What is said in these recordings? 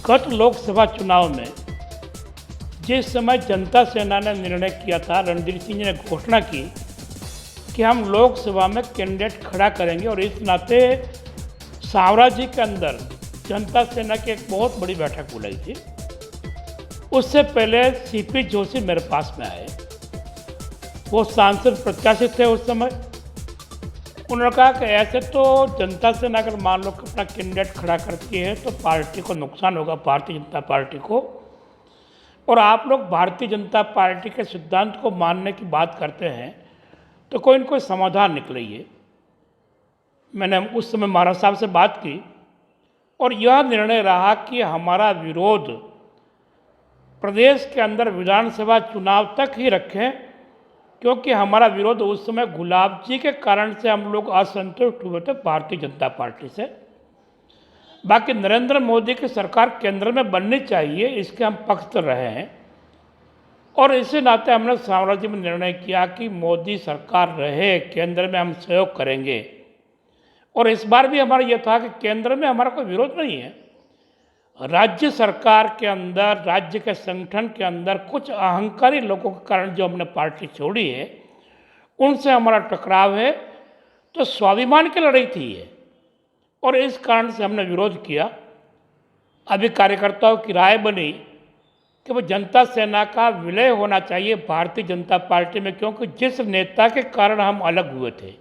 गत लोकसभा चुनाव में जिस समय जनता सेना ने निर्णय किया था, रणधीर सिंह जी ने घोषणा की कि हम लोकसभा में कैंडिडेट खड़ा करेंगे और इस नाते सावरा जी के अंदर जनता सेना की एक बहुत बड़ी बैठक बुलाई थी। उससे पहले सीपी जोशी मेरे पास में आए, वो सांसद प्रत्याशी थे उस समय। उन्होंने कहा कि ऐसे तो जनता सेना अगर मान लो कि अपना कैंडिडेट खड़ा करती है तो पार्टी को नुकसान होगा, भारतीय जनता पार्टी को, और आप लोग भारतीय जनता पार्टी के सिद्धांत को मानने की बात करते हैं तो कोई न कोई समाधान निकलिए। मैंने उस समय महाराज साहब से बात की और यह निर्णय रहा कि हमारा विरोध प्रदेश के अंदर विधानसभा चुनाव तक ही रखें, क्योंकि हमारा विरोध उस समय गुलाब जी के कारण से हम लोग असंतुष्ट हुए थे भारतीय जनता पार्टी से। बाकी नरेंद्र मोदी की सरकार केंद्र में बननी चाहिए, इसके हम पक्ष रहे हैं और इसी नाते हमने साम्राज्य में निर्णय किया कि मोदी सरकार रहे, केंद्र में हम सहयोग करेंगे। और इस बार भी हमारा यह था कि केंद्र में हमारा कोई विरोध नहीं है, राज्य सरकार के अंदर, राज्य के संगठन के अंदर कुछ अहंकारी लोगों के कारण जो हमने पार्टी छोड़ी है, उनसे हमारा टकराव है, तो स्वाभिमान की लड़ाई थी ये, और इस कारण से हमने विरोध किया। अभी कार्यकर्ताओं की राय बनी कि वो जनता सेना का विलय होना चाहिए भारतीय जनता पार्टी में, क्योंकि जिस नेता के कारण हम अलग हुए थे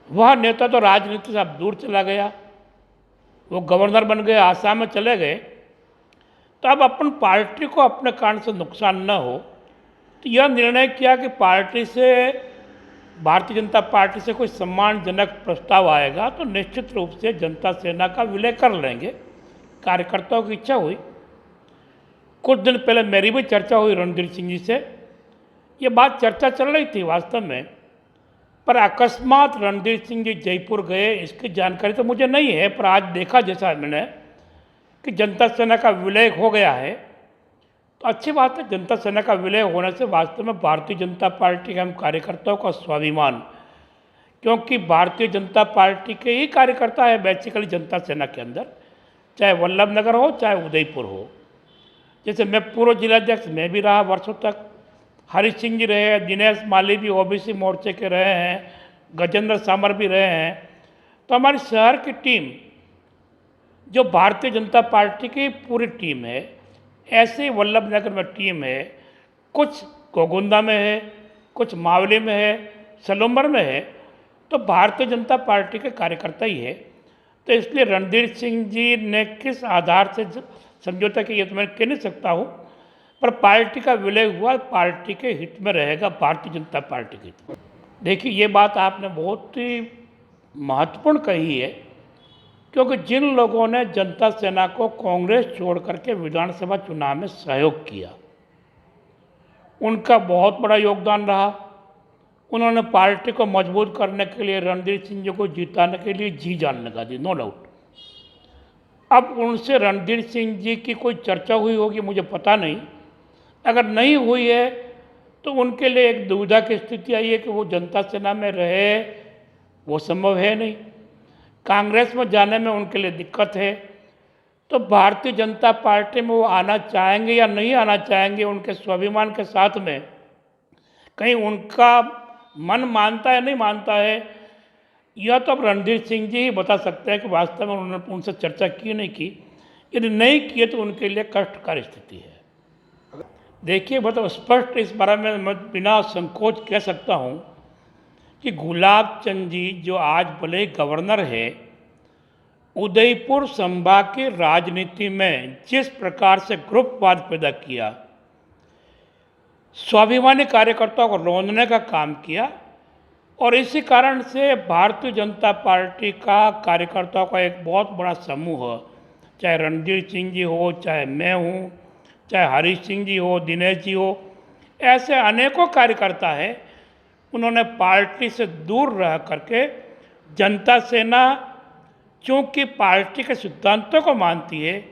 वह नेता तो राजनीति से अब दूर चला गया, वो गवर्नर बन गए, आसाम में चले गए। तो अब अपन पार्टी को अपने कारण से नुकसान न हो, तो यह निर्णय किया कि पार्टी से, भारतीय जनता पार्टी से कोई सम्मानजनक प्रस्ताव आएगा तो निश्चित रूप से जनता सेना का विलय कर लेंगे। कार्यकर्ताओं की इच्छा हुई। कुछ दिन पहले मेरी भी चर्चा हुई रणधीर सिंह जी से, ये बात चर्चा चल रही थी वास्तव में, पर अकस्मात रणधीर सिंह जी जयपुर गए, इसकी जानकारी तो मुझे नहीं है, पर आज देखा जैसा मैंने कि जनता सेना का विलय हो गया है, तो अच्छी बात है। जनता सेना का विलय होने से वास्तव में भारतीय जनता पार्टी के हम कार्यकर्ताओं का स्वाभिमान, क्योंकि भारतीय जनता पार्टी के ही कार्यकर्ता है बेसिकली जनता सेना के अंदर, चाहे वल्लभ नगर हो चाहे उदयपुर हो। जैसे मैं पूर्व जिलाध्यक्ष मैं भी रहा वर्षों तक, हरि सिंह जी रहे, दिनेश माली भी ओबीसी मोर्चे के रहे हैं, गजेंद्र सामर भी रहे हैं। तो हमारी शहर की टीम जो भारतीय जनता पार्टी की पूरी टीम है, ऐसे वल्लभ नगर में टीम है, कुछ गोगुंदा में है, कुछ मावली में है, सलूम्बर में है, तो भारतीय जनता पार्टी के कार्यकर्ता ही है। तो इसलिए रणधीर सिंह जी ने किस आधार से समझौता किया तो मैं कह नहीं सकता हूँ, पर पार्टी का विलय हुआ पार्टी के हित में रहेगा, भारतीय जनता पार्टी के हित में। देखिए, ये बात आपने बहुत ही महत्वपूर्ण कही है, क्योंकि जिन लोगों ने जनता सेना को कांग्रेस छोड़ करके विधानसभा चुनाव में सहयोग किया, उनका बहुत बड़ा योगदान रहा। उन्होंने पार्टी को मजबूत करने के लिए, रणधीर सिंह जी को जिताने के लिए जी जान लगा दी, नो डाउट। अब उनसे रणधीर सिंह जी की कोई चर्चा हुई होगी मुझे पता नहीं, अगर नहीं हुई है तो उनके लिए एक दुविधा की स्थिति आई है कि वो जनता सेना में रहे, वो संभव है नहीं। कांग्रेस में जाने में उनके लिए दिक्कत है, तो भारतीय जनता पार्टी में वो आना चाहेंगे या नहीं आना चाहेंगे, उनके स्वाभिमान के साथ में कहीं उनका मन मानता है नहीं मानता है, यह तो अब रणधीर सिंह जी ही बता सकते हैं कि वास्तव में उन्होंने उनसे चर्चा की नहीं की। यदि नहीं किए तो उनके लिए कष्टकारी स्थिति है। देखिए, मतलब स्पष्ट इस बारे में मैं बिना संकोच कह सकता हूँ कि गुलाब चंद जी जो आज भले गवर्नर है, उदयपुर संभाग की राजनीति में जिस प्रकार से ग्रुपवाद पैदा किया, स्वाभिमानी कार्यकर्ताओं को रौंदने का काम किया, और इसी कारण से भारतीय जनता पार्टी का कार्यकर्ताओं का एक बहुत बड़ा समूह, चाहे रणधीर सिंह जी हो, चाहे मैं हूँ, चाहे हरि सिंह जी हो, दिनेश जी हो, ऐसे अनेकों कार्यकर्ता हैं, उन्होंने पार्टी से दूर रह करके जनता सेना चूँकि पार्टी के सिद्धांतों को मानती है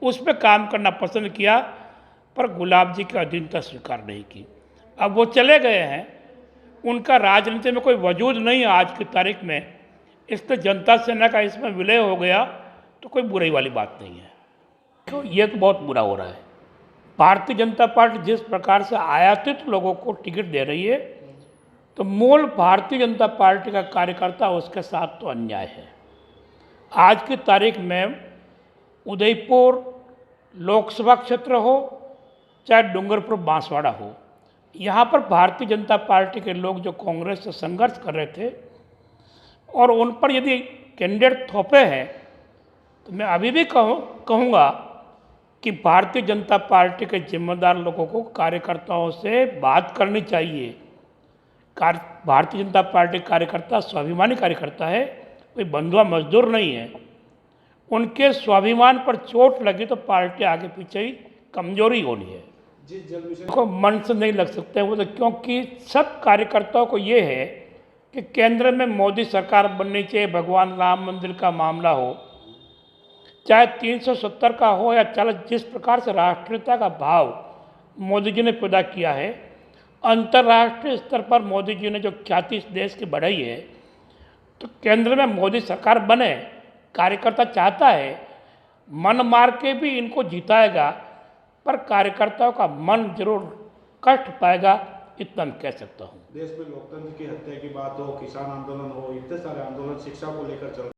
उस पर काम करना पसंद किया, पर गुलाब जी की अधीनता स्वीकार नहीं की। अब वो चले गए हैं, उनका राजनीति में कोई वजूद नहीं है आज की तारीख में, इसलिए जनता सेना का इसमें विलय हो गया तो कोई बुराई वाली बात नहीं है। तो ये तो बहुत बुरा हो रहा है। भारतीय जनता पार्टी जिस प्रकार से आयातित लोगों को टिकट दे रही है, तो मूल भारतीय जनता पार्टी का कार्यकर्ता उसके साथ तो अन्याय है। आज की तारीख में उदयपुर लोकसभा क्षेत्र हो चाहे डूंगरपुर बांसवाड़ा हो, यहाँ पर भारतीय जनता पार्टी के लोग जो कांग्रेस से संघर्ष कर रहे थे और उन पर यदि कैंडिडेट थोपे हैं, तो मैं अभी भी कहूँगा कि भारतीय जनता पार्टी के जिम्मेदार लोगों को कार्यकर्ताओं से बात करनी चाहिए। भारतीय जनता पार्टी कार्यकर्ता स्वाभिमानी कार्यकर्ता है, कोई बंधुआ मजदूर नहीं है। उनके स्वाभिमान पर चोट लगी तो पार्टी आगे पीछे ही कमजोरी होनी है। को मन से नहीं लग सकते वो तो, क्योंकि सब कार्यकर्ताओं को ये है कि केंद्र में मोदी सरकार बननी चाहिए। भगवान राम मंदिर का मामला हो, चाहे 370 का हो या चल, जिस प्रकार से राष्ट्रीयता का भाव मोदी जी ने पैदा किया है, अंतर्राष्ट्रीय स्तर पर मोदी जी ने जो ख्याति इस देश की बढ़ाई है, तो केंद्र में मोदी सरकार बने। कार्यकर्ता चाहता है, मन मार के भी इनको जिताएगा, पर कार्यकर्ताओं का मन जरूर कष्ट पाएगा, इतना मैं कह सकता हूँ। देश में लोकतंत्र की हत्या की बात हो, किसान आंदोलन हो, इतने सारे आंदोलन शिक्षा को लेकर चल